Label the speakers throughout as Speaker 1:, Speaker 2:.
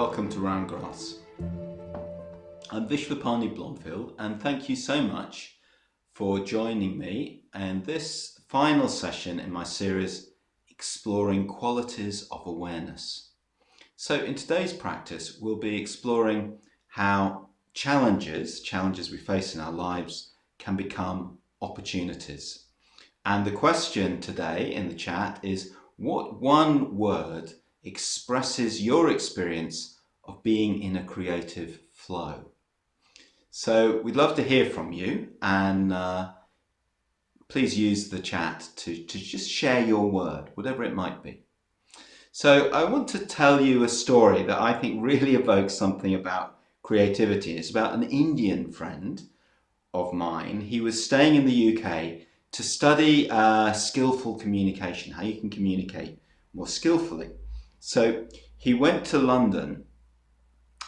Speaker 1: welcome to Round Grass. I'm Vishvapani Blomfield, and thank you so much for joining me in this final session in my series Exploring Qualities of Awareness. So in today's practice, we'll be exploring how challenges we face in our lives can become opportunities. And the question today in the chat is, what one word expresses your experience of being in a creative flow? So we'd love to hear from you, and please use the chat to just share your word, whatever it might be. So I want to tell you a story that I think really evokes something about creativity. It's about an Indian friend of mine. He was staying in the UK to study skillful communication, how you can communicate more skillfully. So he went to London,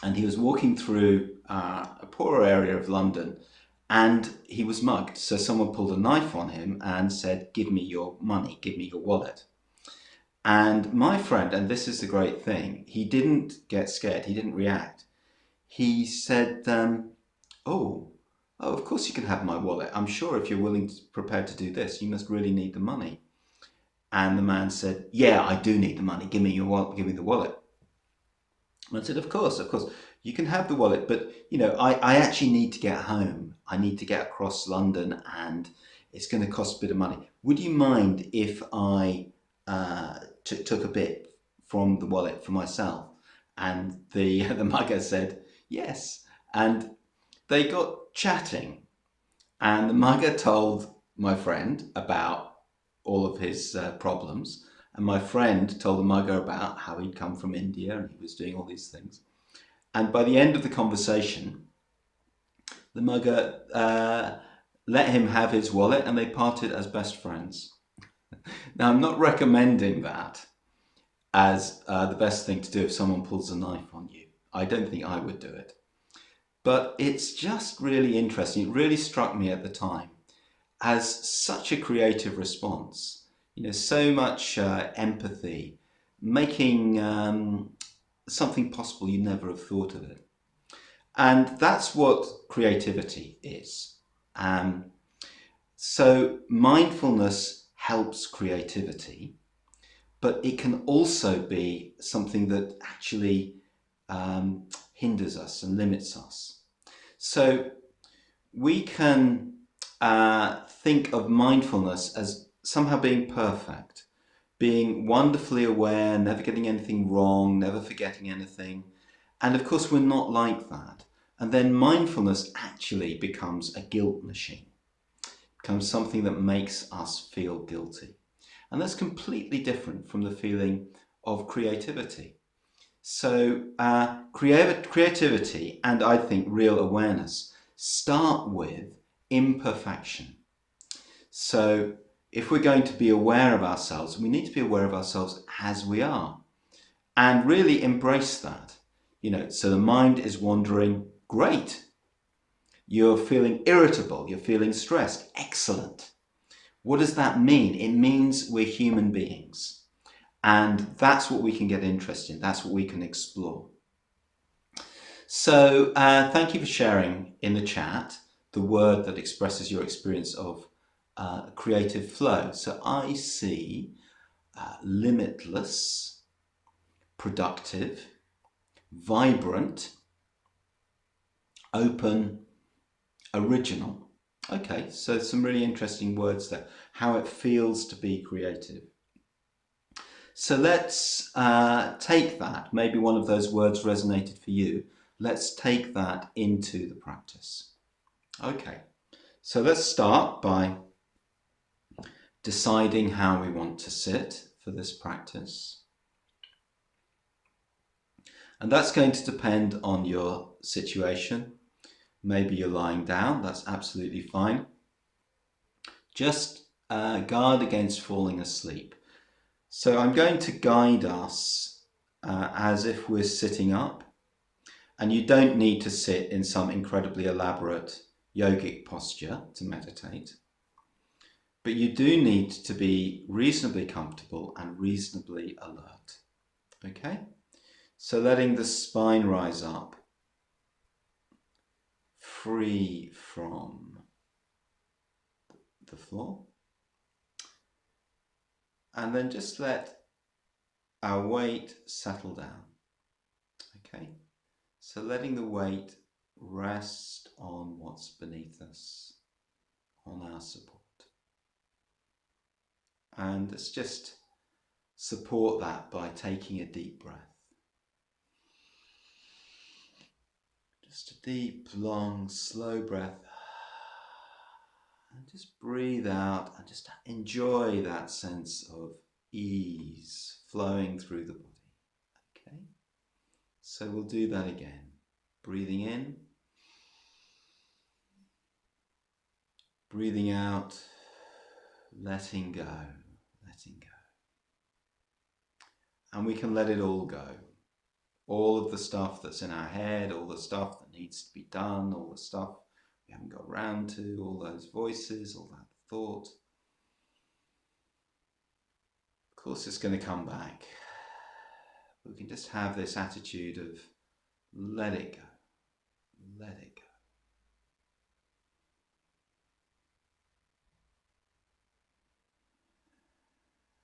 Speaker 1: and he was walking through a poorer area of London, and he was mugged. So someone pulled a knife on him and said, "Give me your money, give me your wallet." And my friend, and this is the great thing, he didn't get scared, he didn't react. He said, oh, of course you can have my wallet. I'm sure if you're prepared to do this, you must really need the money. And the man said, "Yeah, I do need the money. Give me your wallet, give me the wallet." And I said, of course, you can have the wallet, but I actually need to get home. I need to get across London, and it's going to cost a bit of money. Would you mind if I took a bit from the wallet for myself? And the mugger said yes. And they got chatting, and the mugger told my friend about all of his problems. And my friend told the mugger about how he'd come from India and he was doing all these things. And by the end of the conversation, the mugger let him have his wallet, and they parted as best friends. Now, I'm not recommending that as the best thing to do if someone pulls a knife on you. I don't think I would do it. But it's just really interesting. It really struck me at the time as such a creative response. So much empathy, making something possible you never have thought of it. And that's what creativity is. So mindfulness helps creativity, but it can also be something that actually hinders us and limits us. So we can think of mindfulness as somehow being perfect, being wonderfully aware, never getting anything wrong, never forgetting anything. And of course, we're not like that. And then mindfulness actually becomes a guilt machine, becomes something that makes us feel guilty. And that's completely different from the feeling of creativity. So creativity and I think real awareness start with imperfection. So if we're going to be aware of ourselves, we need to be aware of ourselves as we are and really embrace that. So the mind is wandering, great. You're feeling irritable, you're feeling stressed, excellent. What does that mean? It means we're human beings, and that's what we can get interested in, that's what we can explore. So thank you for sharing in the chat the word that expresses your experience of creative flow. So I see limitless, productive, vibrant, open, original. Okay, so some really interesting words there. How it feels to be creative. So let's take that. Maybe one of those words resonated for you. Let's take that into the practice. Okay, so let's start by deciding how we want to sit for this practice. And that's going to depend on your situation. Maybe you're lying down, that's absolutely fine. Just guard against falling asleep. So I'm going to guide us as if we're sitting up, and you don't need to sit in some incredibly elaborate yogic posture to meditate. But you do need to be reasonably comfortable and reasonably alert. Okay? So letting the spine rise up, free from the floor. And then just let our weight settle down. Okay? So letting the weight rest on what's beneath us, on our support. And let's just support that by taking a deep breath. Just a deep, long, slow breath. And just breathe out and just enjoy that sense of ease flowing through the body. Okay? So we'll do that again. Breathing in. Breathing out. Letting go. Letting go. And we can let it all go. All of the stuff that's in our head, all the stuff that needs to be done, all the stuff we haven't got around to, all those voices, all that thought. Of course it's going to come back. We can just have this attitude of let it go, let it go.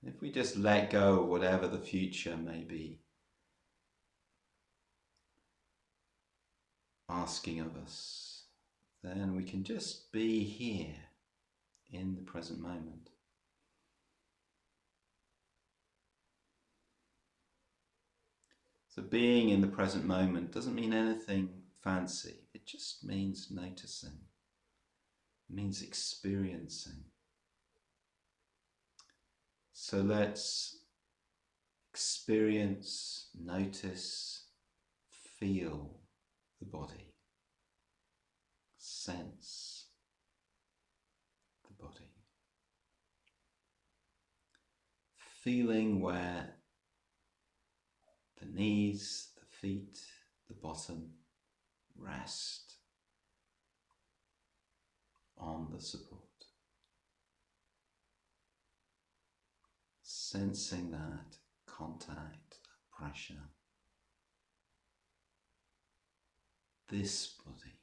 Speaker 1: If we just let go of whatever the future may be asking of us, then we can just be here in the present moment. So being in the present moment doesn't mean anything fancy. It just means noticing. It means experiencing. So let's experience, notice, feel the body. Sense the body. Feeling where the knees, the feet, the bottom rest on the support. Sensing that contact, that pressure. This body,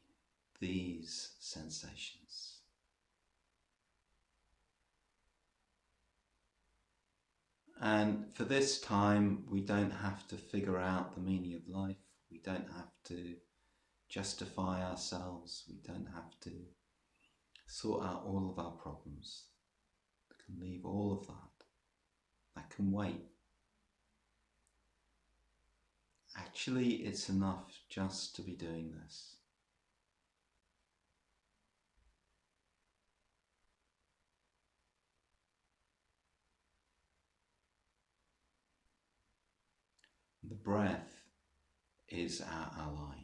Speaker 1: these sensations. And for this time, we don't have to figure out the meaning of life. We don't have to justify ourselves. We don't have to sort out all of our problems. We can leave all of that. That can wait. Actually, it's enough just to be doing this. The breath is our ally.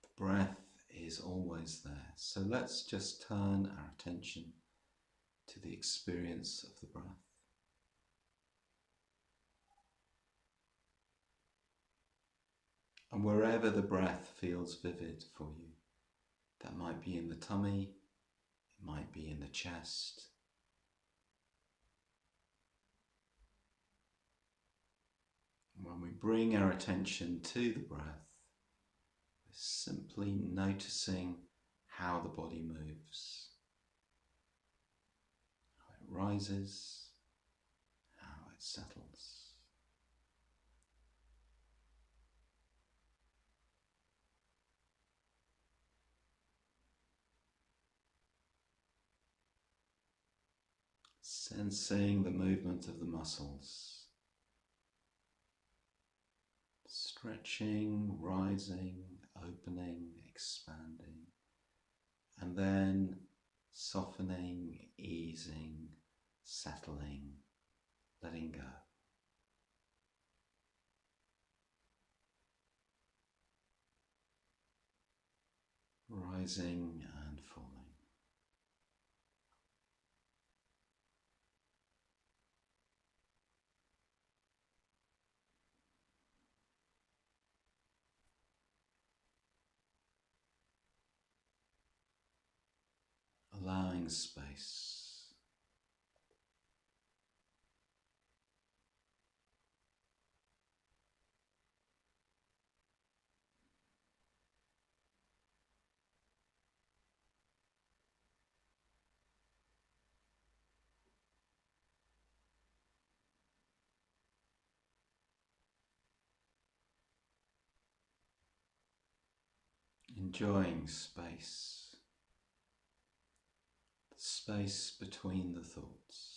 Speaker 1: The breath is always there. So let's just turn our attention to the experience of the breath. And wherever the breath feels vivid for you, that might be in the tummy, it might be in the chest. When we bring our attention to the breath, we're simply noticing how the body moves, how it rises, how it settles. Sensing the movement of the muscles, stretching, rising, opening, expanding, and then softening, easing, settling, letting go. Rising and falling. Allowing space. enjoying space, the space between the thoughts.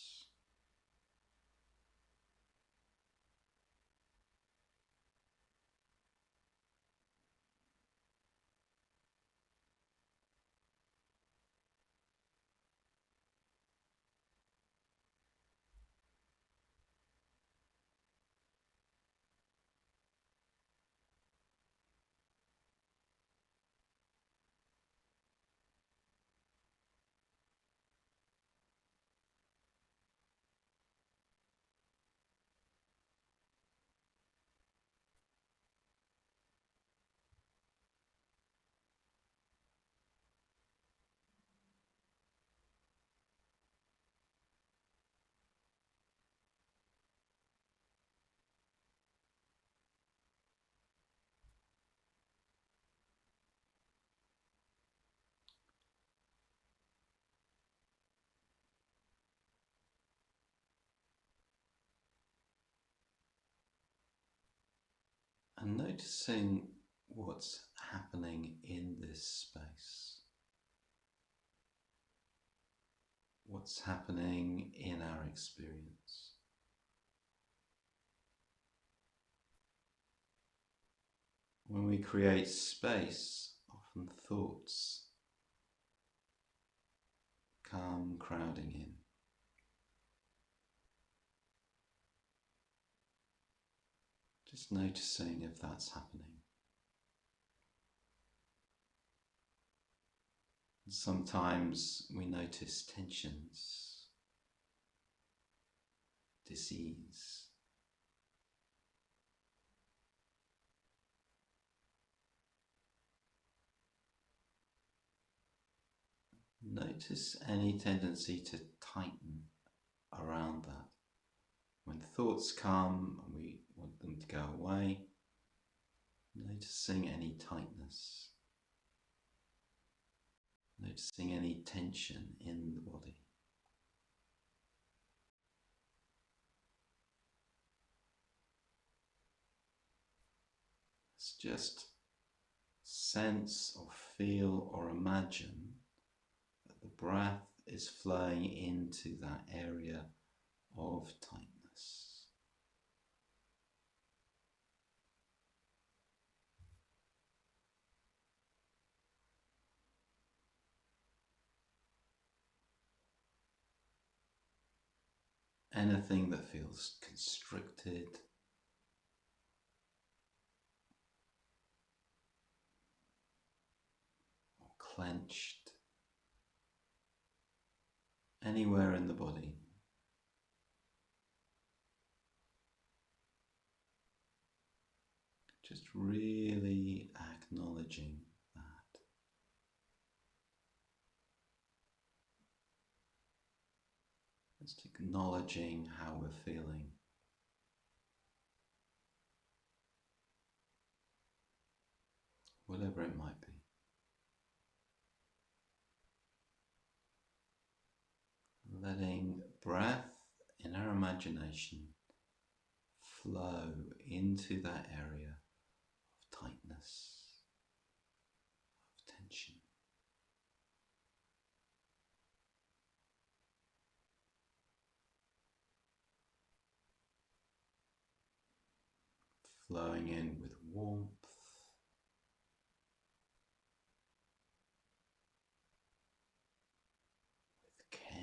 Speaker 1: And noticing what's happening in this space, what's happening in our experience. When we create space, often thoughts come crowding in. Just noticing if that's happening. Sometimes we notice tensions, dis-ease. Notice any tendency to tighten around that. When thoughts come and we want them to go away, noticing any tightness, noticing any tension in the body. Let's just sense or feel or imagine that the breath is flowing into that area of tightness. Anything that feels constricted or clenched, anywhere in the body. Just really acknowledging that. Just acknowledging how we're feeling. Whatever it might be. Letting breath in our imagination flow into that area of tightness, of tension. Flowing in with warmth, with care.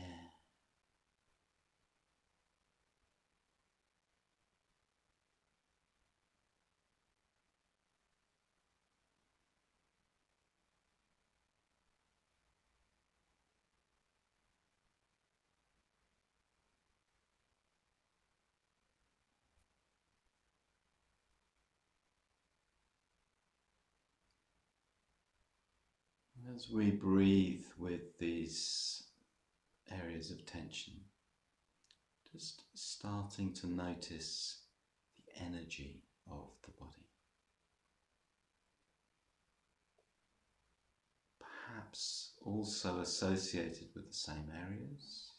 Speaker 1: As we breathe with these areas of tension, just starting to notice the energy of the body. Perhaps also associated with the same areas.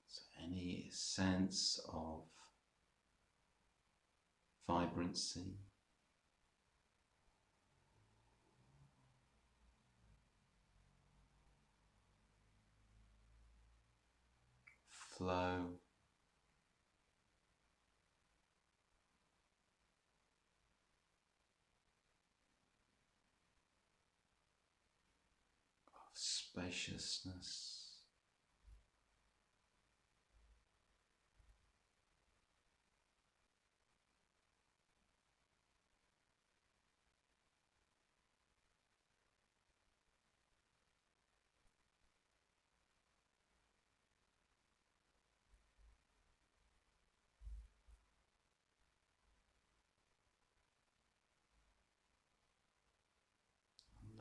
Speaker 1: So any sense of vibrancy, flow, of spaciousness,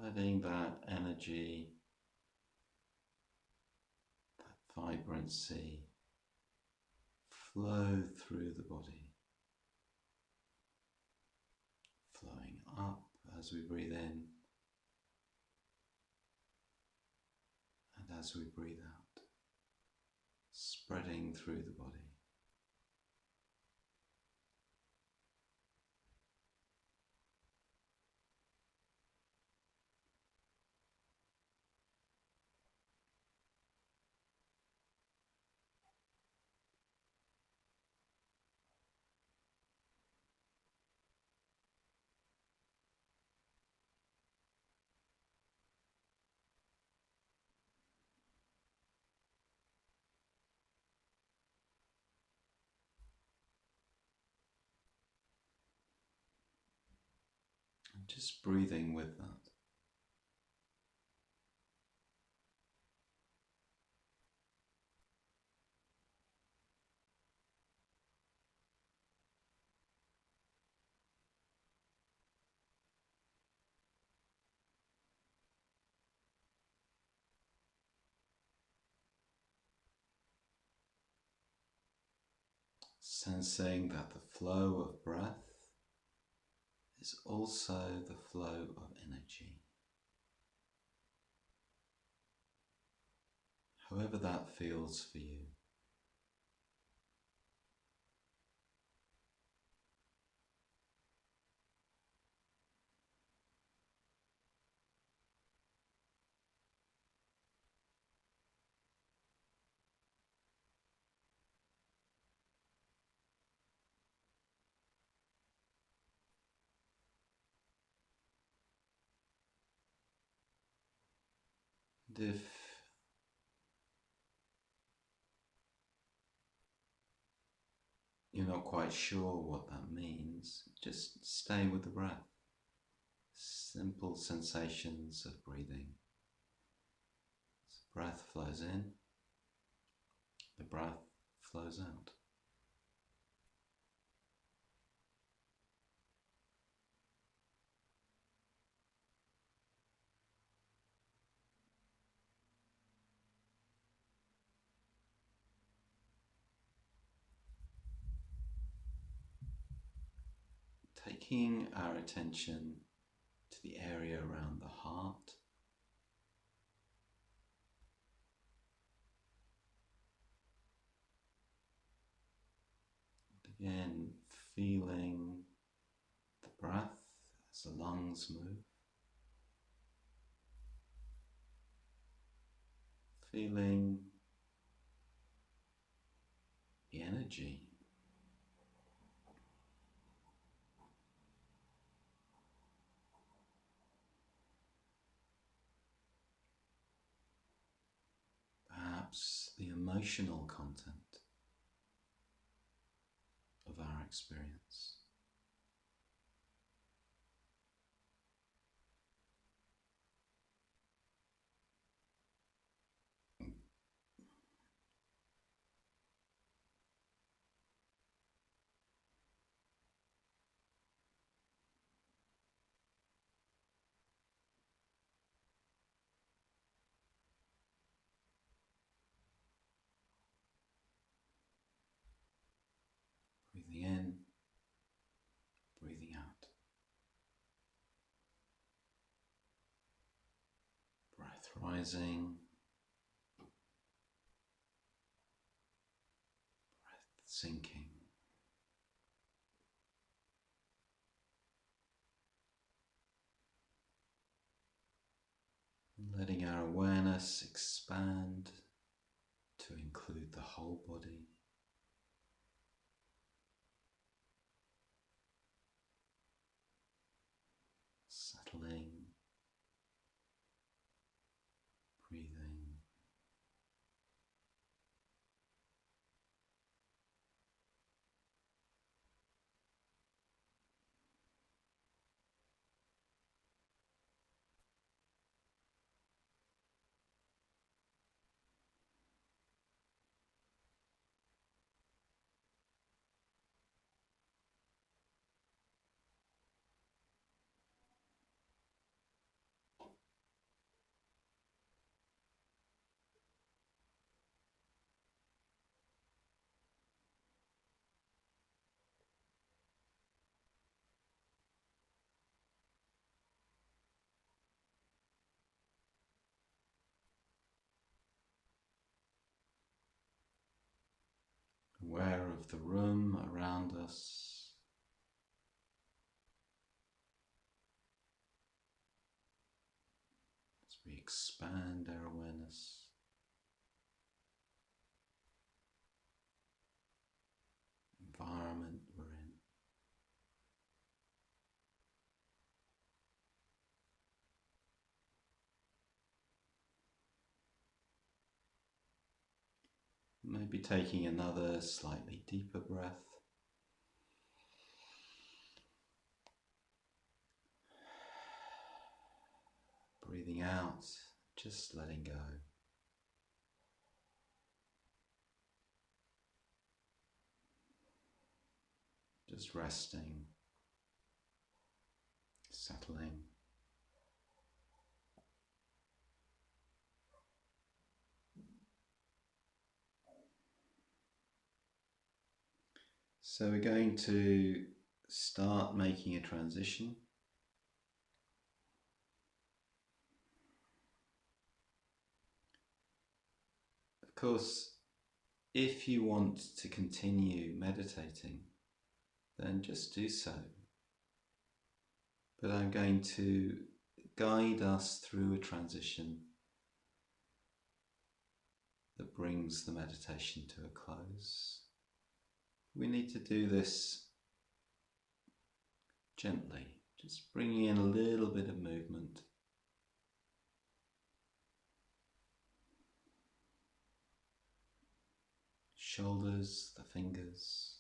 Speaker 1: letting that energy, that vibrancy flow through the body, flowing up as we breathe in and as we breathe out, spreading through the body. And just breathing with that. Sensing that the flow of breath is also the flow of energy. However that feels for you. And if you're not quite sure what that means, just stay with the breath. Simple sensations of breathing. As the breath flows in, the breath flows out. Taking our attention to the area around the heart. Again, feeling the breath as the lungs move. Feeling the energy. Perhaps the emotional content of our experience. Breathing in, breathing out. Breath rising, breath sinking. awareness expand to include the whole body. Settling, breathing. Aware of the room around us. As we expand our awareness. Environment we're in. Maybe taking another slightly deeper breath. Breathing out, just letting go. Just resting, settling. So we're going to start making a transition. Of course, if you want to continue meditating, then just do so. But I'm going to guide us through a transition that brings the meditation to a close. We need to do this gently, just bringing in a little bit of movement. Shoulders, the fingers.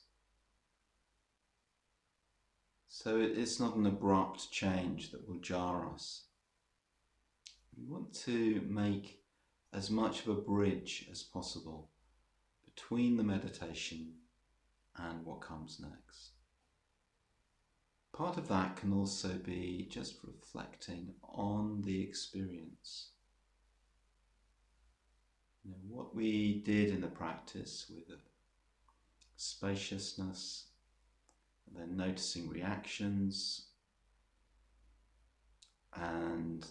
Speaker 1: So it's not an abrupt change that will jar us. We want to make as much of a bridge as possible between the meditation and what comes next. Part of that can also be just reflecting on the experience. You know, what we did in the practice with a spaciousness, and then noticing reactions, and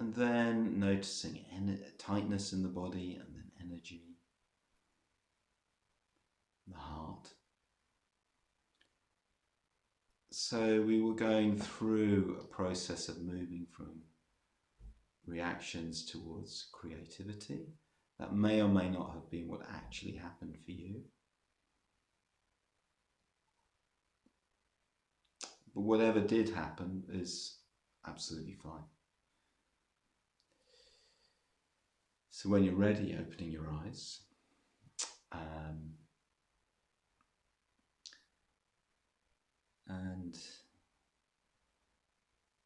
Speaker 1: then noticing tightness in the body, and then energy, the heart. So we were going through a process of moving from reactions towards creativity. That may or may not have been what actually happened for you. But whatever did happen is absolutely fine. So when you're ready, opening your eyes. And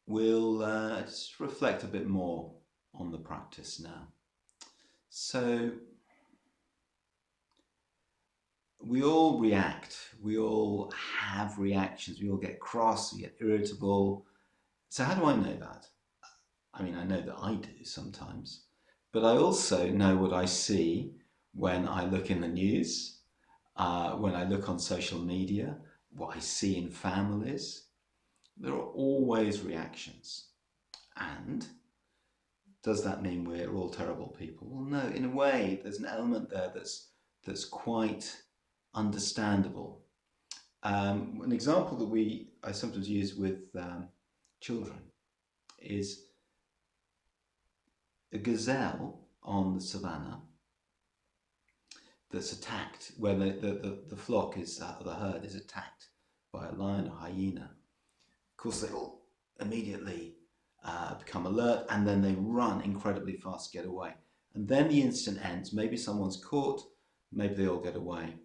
Speaker 1: we'll just reflect a bit more on the practice now. So we all react, we all have reactions, we all get cross, we get irritable. So how do I know that? I mean, I know that I do sometimes, but I also know what I see when I look in the news, when I look on social media, what I see in families. There are always reactions. And does that mean we're all terrible people? Well, no, in a way, there's an element there that's quite understandable. An example that I sometimes use with children is a gazelle on the savannah that's attacked, where the flock is, the herd is attacked by a lion or hyena, of course they all immediately become alert, and then they run incredibly fast to get away. And then the incident ends. Maybe someone's caught, maybe they all get away.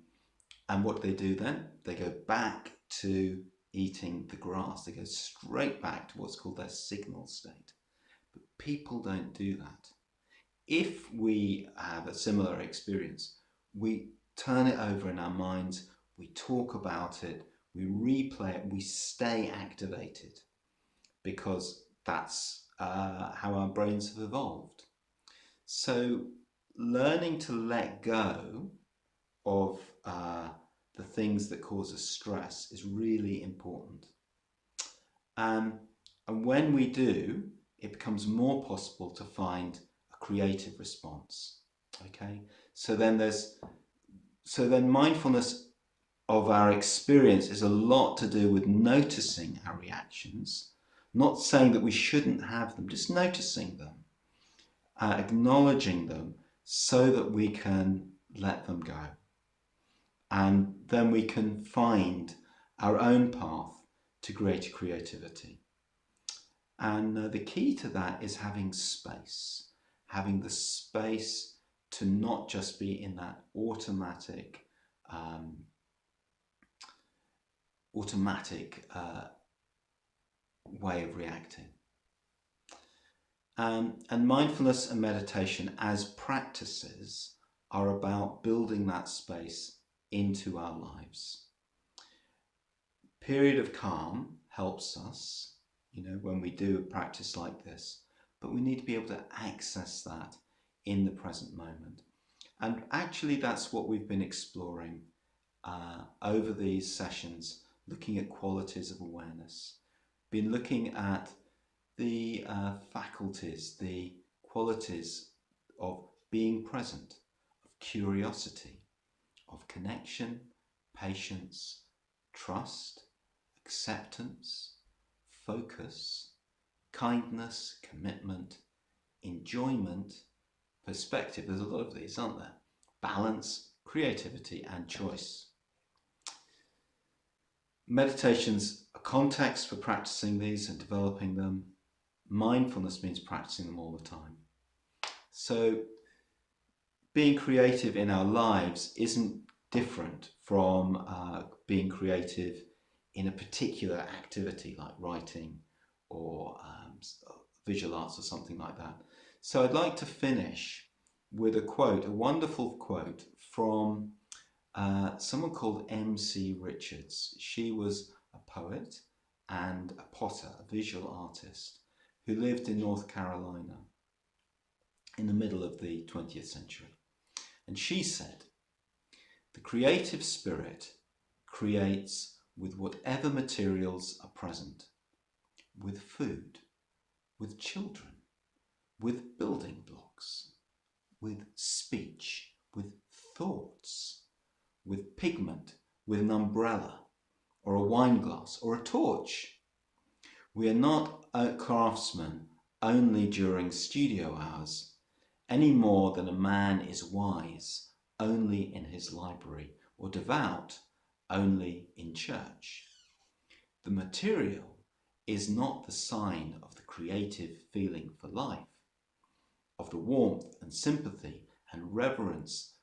Speaker 1: And what do they do then? They go back to eating the grass. They go straight back to what's called their signal state. But people don't do that. If we have a similar experience, we turn it over in our minds, we talk about it, we replay it, we stay activated, because that's how our brains have evolved. So learning to let go of the things that cause us stress is really important. And when we do, it becomes more possible to find a creative response. Okay, so then mindfulness of our experience is a lot to do with noticing our reactions, not saying that we shouldn't have them, just noticing them, acknowledging them, so that we can let them go. And then we can find our own path to greater creativity. And the key to that is having the space to not just be in that automatic way of reacting. And mindfulness and meditation as practices are about building that space into our lives. Period of calm helps us, when we do a practice like this, but we need to be able to access that in the present moment. And actually that's what we've been exploring over these sessions, looking at qualities of awareness, been looking at the faculties, the qualities of being present, of curiosity, of connection, patience, trust, acceptance, focus, kindness, commitment, enjoyment, perspective. There's a lot of these, aren't there? Balance, creativity, and choice. Meditation's a context for practicing these and developing them. Mindfulness means practicing them all the time. So being creative in our lives isn't different from being creative in a particular activity like writing or visual arts or something like that. So I'd like to finish with a quote, a wonderful quote from someone called M.C. Richards. She was a poet and a potter, a visual artist, who lived in North Carolina in the middle of the 20th century. And she said, "The creative spirit creates with whatever materials are present, with food, with children, with building blocks, with speech, with thoughts, with pigment, with an umbrella, or a wine glass, or a torch. We are not a craftsman only during studio hours, any more than a man is wise only in his library, or devout only in church. The material is not the sign of the creative feeling for life, of the warmth and sympathy and reverence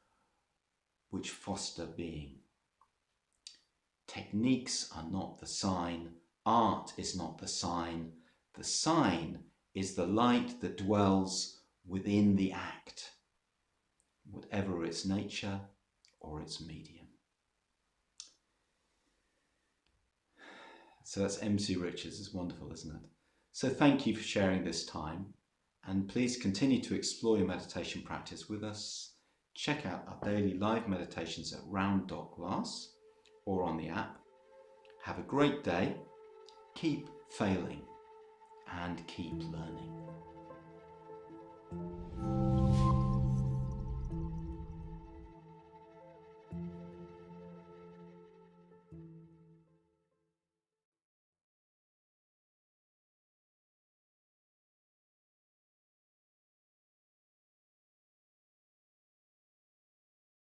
Speaker 1: which foster being. Techniques are not the sign, art is not the sign is the light that dwells within the act, whatever its nature or its medium." So that's M.C. Richards. It's wonderful, isn't it? So thank you for sharing this time, and please continue to explore your meditation practice with us. Check out our daily live meditations at round.glass or on the app. Have a great day, keep failing, and keep learning.